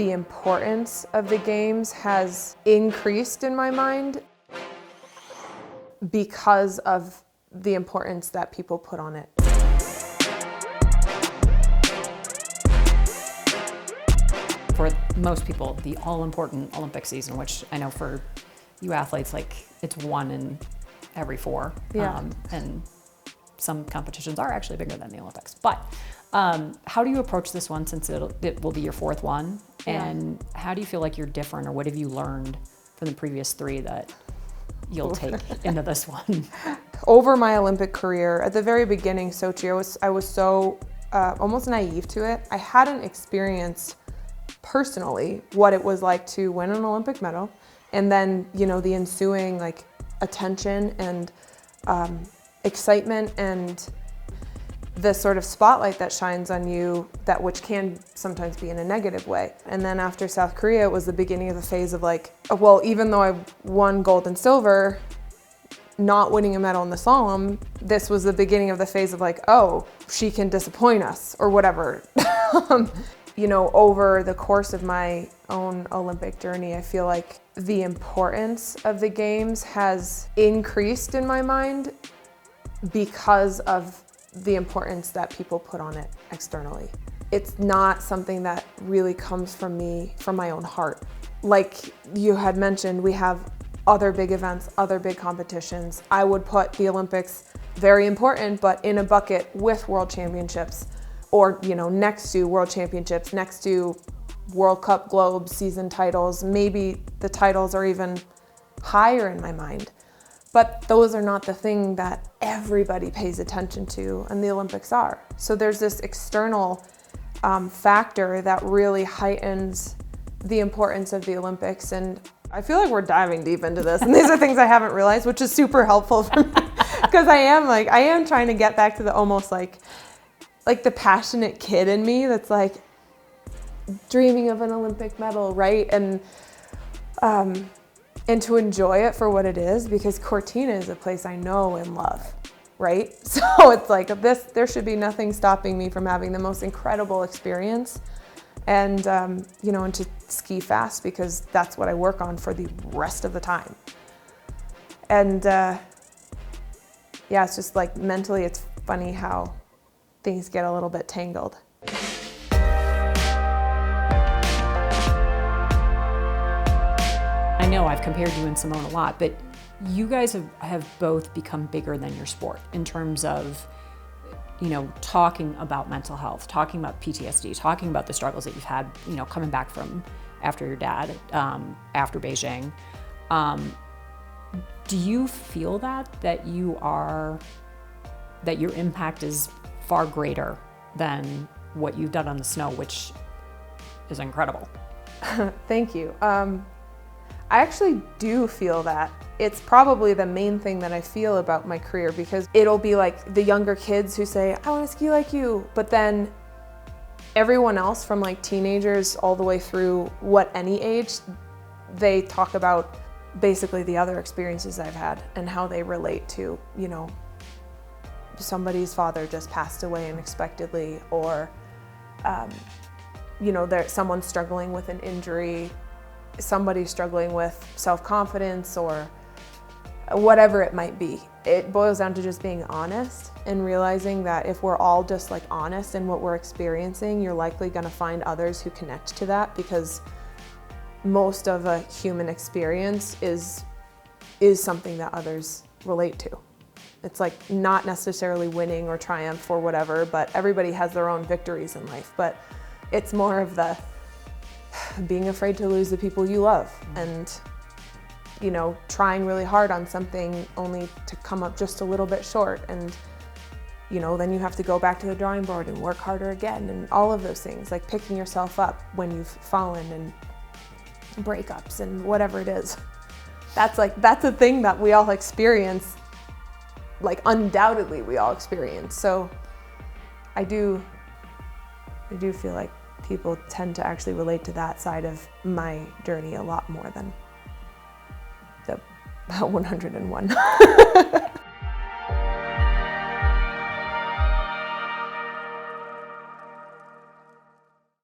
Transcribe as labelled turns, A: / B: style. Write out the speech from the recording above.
A: the importance of the games has increased in my mind because of the importance that people put on it.
B: For most people, the all-important Olympic season, which I know for you athletes, like it's 1 in every 4.
A: Yeah.
B: And some competitions are actually bigger than the Olympics. But how do you approach this one, since it will be your 4th one?
A: Yeah.
B: And how do you feel like you're different, or what have you learned from the previous 3 that you'll take into this one?
A: Over my Olympic career, at the very beginning, Sochi, I was so almost naive to it. I hadn't experienced personally what it was like to win an Olympic medal, and then, you know, the ensuing like attention and excitement and the sort of spotlight that shines on you, that which can sometimes be in a negative way. And then after South Korea, it was the beginning of the phase of like, well, even though I won gold and silver, not winning a medal in the slalom, this was the beginning of the phase of like, oh, she can disappoint us or whatever. You know, over the course of my own Olympic journey, I feel like the importance of the games has increased in my mind because of the importance that people put on it externally. It's not something that really comes from me, from my own heart. Like you had mentioned, we have other big events, other big competitions. I would put the Olympics, very important, but in a bucket with World Championships, or, you know, next to World Championships, next to World Cup, Globe, season titles. Maybe the titles are even higher in my mind. But those are not the thing that everybody pays attention to, and the Olympics are. So there's this external factor that really heightens the importance of the Olympics. And I feel like we're diving deep into this, and these are things I haven't realized, which is super helpful for me, because I am trying to get back to the almost like the passionate kid in me that's like dreaming of an Olympic medal, right? And to enjoy it for what it is, because Cortina is a place I know and love, right? So it's like there should be nothing stopping me from having the most incredible experience, and you know, and to ski fast, because that's what I work on for the rest of the time. And yeah, it's just like mentally, it's funny how things get a little bit tangled.
B: I know I've compared you and Simone a lot, but you guys have both become bigger than your sport in terms of, you know, talking about mental health, talking about PTSD, talking about the struggles that you've had, you know, coming back from after your dad, after Beijing. Do you feel that your impact is far greater than what you've done on the snow, which is incredible?
A: Thank you. I actually do feel that. It's probably the main thing that I feel about my career, because it'll be like the younger kids who say, I want to ski like you. But then everyone else, from like teenagers all the way through any age, they talk about basically the other experiences I've had and how they relate to, you know, somebody's father just passed away unexpectedly, or you know, someone's struggling with an injury, somebody's struggling with self-confidence, or whatever it might be. It boils down to just being honest and realizing that if we're all just like honest in what we're experiencing, you're likely going to find others who connect to that, because most of a human experience is something that others relate to. It's like not necessarily winning or triumph or whatever, but everybody has their own victories in life. But it's more of the being afraid to lose the people you love, and, you know, trying really hard on something only to come up just a little bit short. And, you know, then you have to go back to the drawing board and work harder again, and all of those things, like picking yourself up when you've fallen, and breakups and whatever it is. That's a thing that we all experience. Like undoubtedly we all experience. So I do feel like people tend to actually relate to that side of my journey a lot more than the 101.